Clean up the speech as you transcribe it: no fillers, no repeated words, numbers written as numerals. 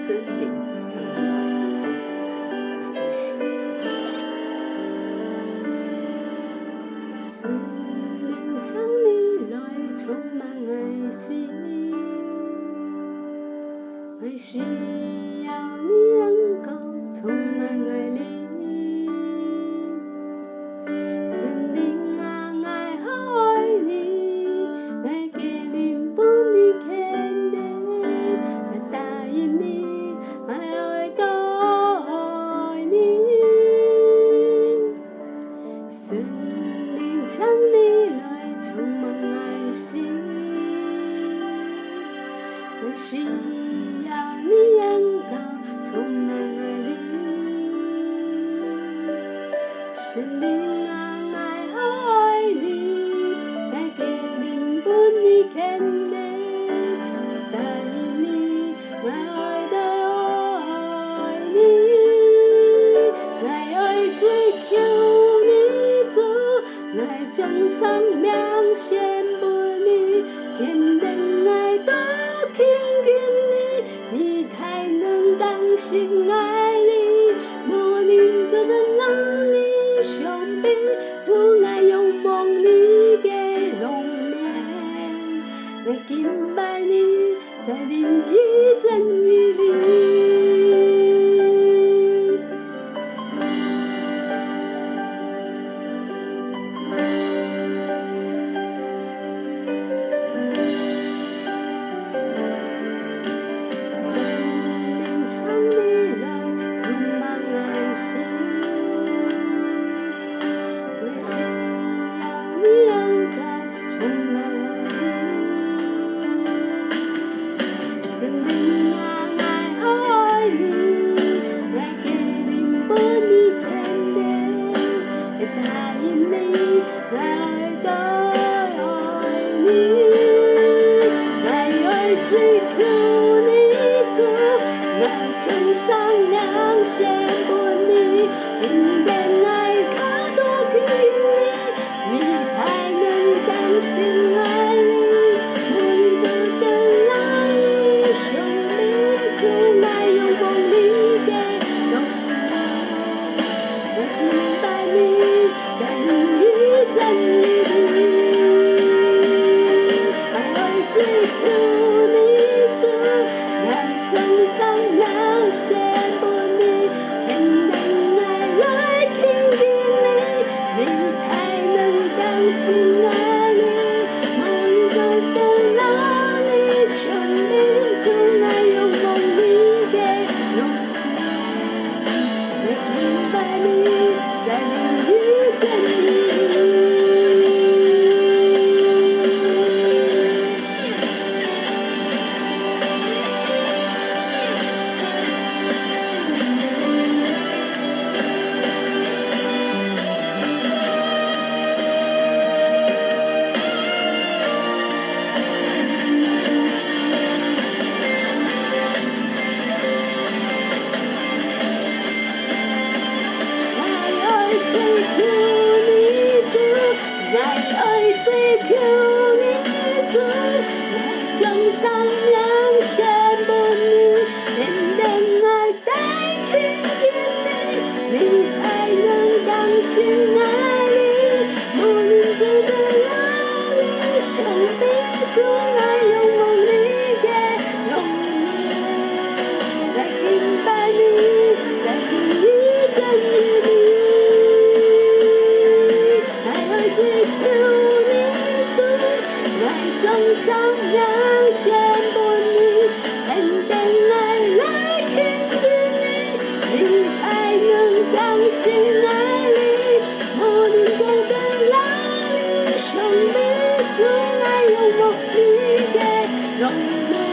森林将来充满爱心，森林将你来充满爱心，爱需要你能够充满爱力。森林啊，爱好爱你，爱给你不离肯定，爱答应你，爱爱你。森林将你来充满爱心，爱需要你能够充满爱力。森林啊，爱好爱你，爱给你不离肯定，答应你，爱的爱你，爱追求你主，爱将生命献给你，天人爱都听见你，你才能当心爱你，无论这个让你伤悲，主爱用望你的容颜，爱敬拜你，在灵与真理里。森林将你来充满爱心，爱需要你能够充满爱力。森林啊，爱好爱你，爱给你不离肯定，爱答应你，爱的爱你，爱追求你主，爱将生命献给你，天边爱他都给你，你才能当心爱你，无论这个让你伤悲，主爱用望你的容颜，爱敬拜你，在灵与真理里，爱追求你主，爱将生命献给你，天人爱来听见你，你才能当心爱你，无论这个让你伤悲，主爱用望你的容颜，爱敬拜你，在灵与真理里。追求你主，爱追求你主，爱将生命献给你，天人爱代替你，你才能当心爱你，无论这个让你伤悲，主爱用望你的容颜，来敬拜你，在灵与真理里。追求你主，爱将生命献给你，天天爱来听见你，你才能当心爱你，无论这个让你伤悲，主爱用望你的容颜。